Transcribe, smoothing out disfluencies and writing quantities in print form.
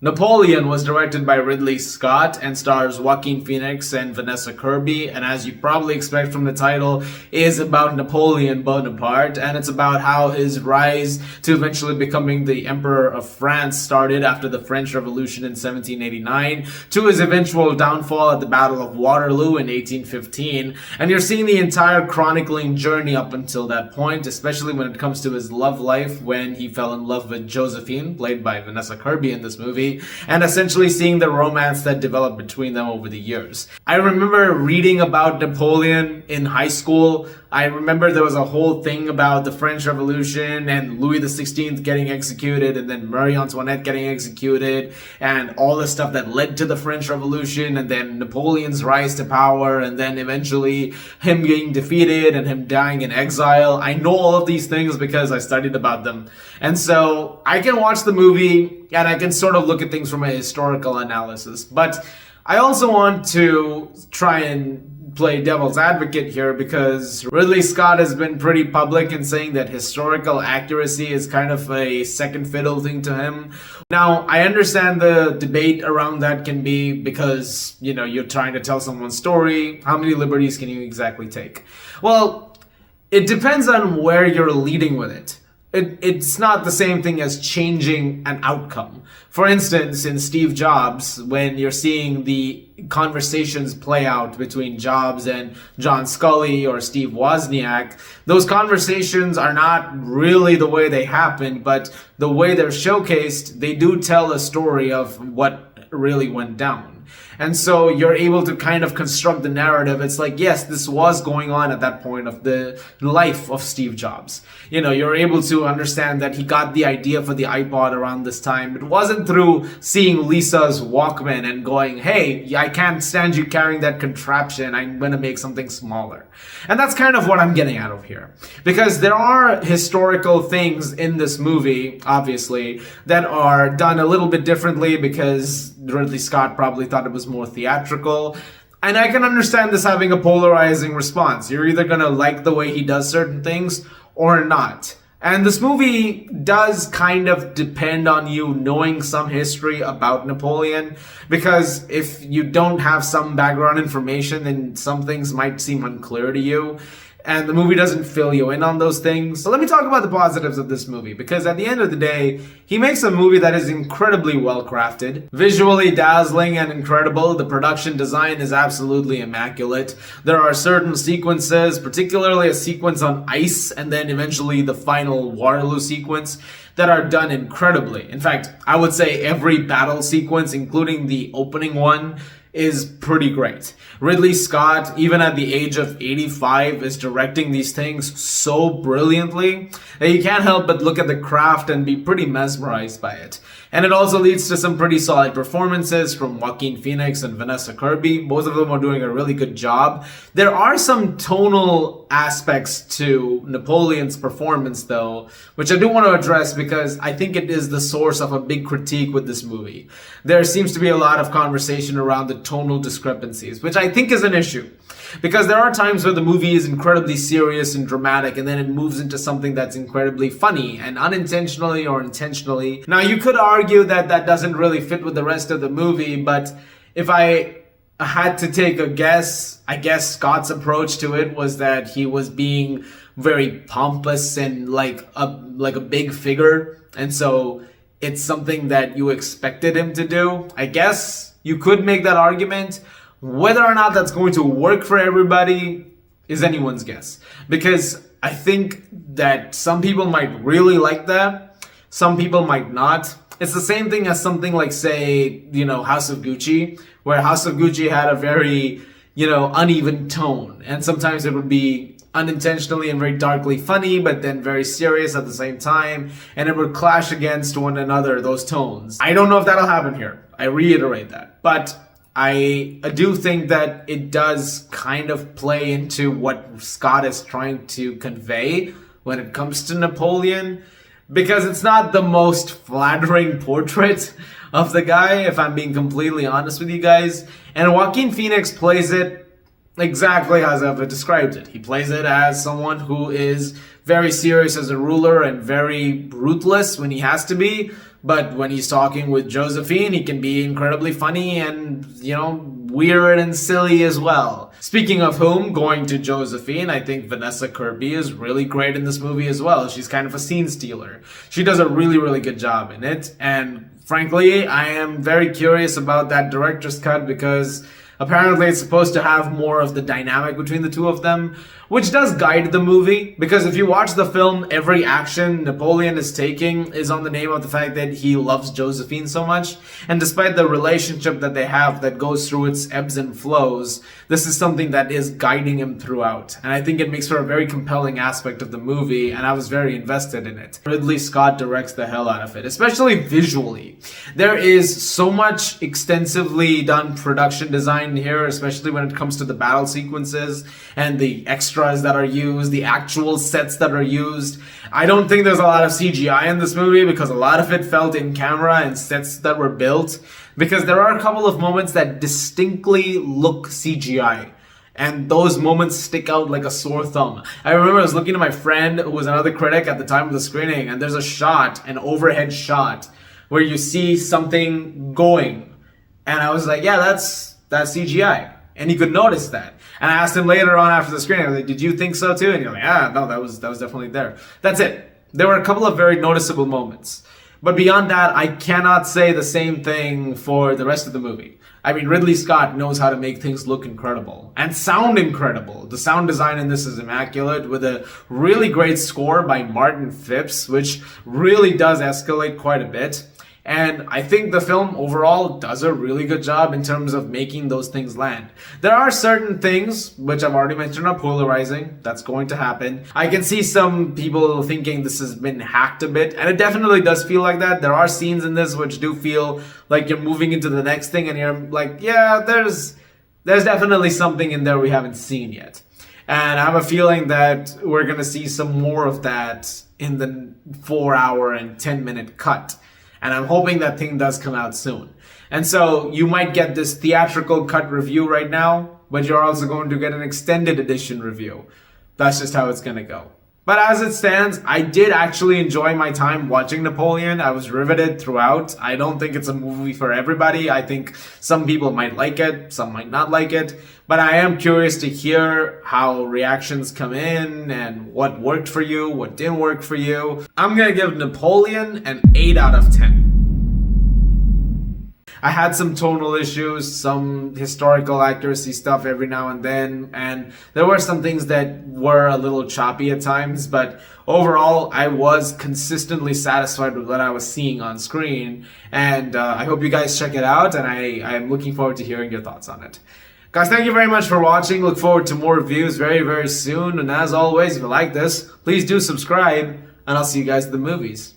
Napoleon was directed by Ridley Scott and stars Joaquin Phoenix and Vanessa Kirby, and as you probably expect from the title, is about Napoleon Bonaparte, and it's about how his rise to eventually becoming the Emperor of France started after the French Revolution in 1789 to his eventual downfall at the Battle of Waterloo in 1815, and you're seeing the entire chronicling journey up until that point, especially when it comes to his love life when he fell in love with Josephine, played by Vanessa Kirby in this movie, and essentially seeing the romance that developed between them over the years. I remember reading about Napoleon in high school. I remember there was a whole thing about the French Revolution and Louis XVI getting executed and then Marie Antoinette getting executed and all the stuff that led to the French Revolution and then Napoleon's rise to power and then eventually him getting defeated and him dying in exile. I know all of these things because I studied about them. And so I can watch the movie and I can sort of look at things from a historical analysis. But I also want to try and play devil's advocate here because Ridley Scott has been pretty public in saying that historical accuracy is kind of a second fiddle thing to him. Now, I understand the debate around that can be because, you're trying to tell someone's story. How many liberties can you exactly take? Well, it depends on where you're leading with it. It's not the same thing as changing an outcome. For instance, in Steve Jobs, when you're seeing the conversations play out between Jobs and John Scully or Steve Wozniak, those conversations are not really the way they happened, but the way they're showcased, they do tell a story of what really went down. And so you're able to kind of construct the narrative. It's like, yes, this was going on at that point of the life of Steve Jobs. You're able to understand that he got the idea for the iPod around this time. It wasn't through seeing Lisa's Walkman and going, hey, I can't stand you carrying that contraption. I'm going to make something smaller. And that's kind of what I'm getting out of here. Because there are historical things in this movie, obviously, that are done a little bit differently because Ridley Scott probably thought it was more theatrical. And I can understand this having a polarizing response. You're either going to like the way he does certain things or not. And this movie does kind of depend on you knowing some history about Napoleon, because if you don't have some background information, then some things might seem unclear to you. And the movie doesn't fill you in on those things. So let me talk about the positives of this movie, because at the end of the day, he makes a movie that is incredibly well crafted, visually dazzling and incredible. The production design is absolutely immaculate. There are certain sequences, particularly a sequence on ice, and then eventually the final Waterloo sequence, that are done incredibly. In fact, I would say every battle sequence, including the opening one, is pretty great. Ridley Scott, even at the age of 85, is directing these things so brilliantly that you can't help but look at the craft and be pretty mesmerized by it. And it also leads to some pretty solid performances from Joaquin Phoenix and Vanessa Kirby. Both of them are doing a really good job. There are some tonal aspects to Napoleon's performance, though, which I do want to address because I think it is the source of a big critique with this movie. There seems to be a lot of conversation around the tonal discrepancies, which I think is an issue. Because there are times where the movie is incredibly serious and dramatic, and then it moves into something that's incredibly funny, and unintentionally or intentionally. Now, you could argue that that doesn't really fit with the rest of the movie, but if I had to take a guess, I guess Scott's approach to it was that he was being very pompous and like a big figure, and so it's something that you expected him to do. I guess you could make that argument. Whether or not that's going to work for everybody is anyone's guess. Because I think that some people might really like that. Some people might not. It's the same thing as something like, say, House of Gucci, where House of Gucci had a very, uneven tone. And sometimes it would be unintentionally and very darkly funny, but then very serious at the same time. And it would clash against one another, those tones. I don't know if that'll happen here. I reiterate that. But I do think that it does kind of play into what Scott is trying to convey when it comes to Napoleon, because it's not the most flattering portrait of the guy, if I'm being completely honest with you guys. And Joaquin Phoenix plays it exactly as I've described it. He plays it as someone who is very serious as a ruler and very ruthless when he has to be, But when he's talking with Josephine, he can be incredibly funny and, weird and silly as well. Speaking of whom, going to Josephine, I think Vanessa Kirby is really great in this movie as well. She's kind of a scene stealer. She does a really, really good job in it. And frankly, I am very curious about that director's cut because apparently it's supposed to have more of the dynamic between the two of them, which does guide the movie, because if you watch the film, every action Napoleon is taking is on the name of the fact that he loves Josephine so much. And despite the relationship that they have that goes through its ebbs and flows, this is something that is guiding him throughout. And I think it makes for a very compelling aspect of the movie, and I was very invested in it. Ridley Scott directs the hell out of it, especially visually. There is so much extensively done production design here, especially when it comes to the battle sequences and the extras that are used, the actual sets that are used. I don't think there's a lot of CGI in this movie because a lot of it felt in camera and sets that were built, because there are a couple of moments that distinctly look CGI. And those moments stick out like a sore thumb. I remember I was looking at my friend who was another critic at the time of the screening, and there's a shot, an overhead shot, where you see something going. And I was like, yeah, that's CGI. And he could notice that. And I asked him later on after the screening, I was like, did you think so too? And he's like, no, that was definitely there. That's it. There were a couple of very noticeable moments. But beyond that, I cannot say the same thing for the rest of the movie. I mean, Ridley Scott knows how to make things look incredible and sound incredible. The sound design in this is immaculate, with a really great score by Martin Phipps, which really does escalate quite a bit. And I think the film overall does a really good job in terms of making those things land. There are certain things, which I've already mentioned, are polarizing. That's going to happen. I can see some people thinking this has been hacked a bit, and it definitely does feel like that. There are scenes in this which do feel like you're moving into the next thing, and you're like, yeah, there's definitely something in there we haven't seen yet. And I have a feeling that we're going to see some more of that in the 4-hour and 10-minute cut. And I'm hoping that thing does come out soon. And so you might get this theatrical cut review right now, but you're also going to get an extended edition review. That's just how it's going to go. But as it stands, I did actually enjoy my time watching Napoleon. I was riveted throughout. I don't think it's a movie for everybody. I think some people might like it, some might not like it. But I am curious to hear how reactions come in and what worked for you, what didn't work for you. I'm going to give Napoleon an 8 out of 10. I had some tonal issues, some historical accuracy stuff every now and then, and there were some things that were a little choppy at times, but overall I was consistently satisfied with what I was seeing on screen, and I hope you guys check it out, and I am looking forward to hearing your thoughts on it. Guys, thank you very much for watching. Look forward to more reviews very, very soon, and as always, if you like this, please do subscribe, and I'll see you guys at the movies.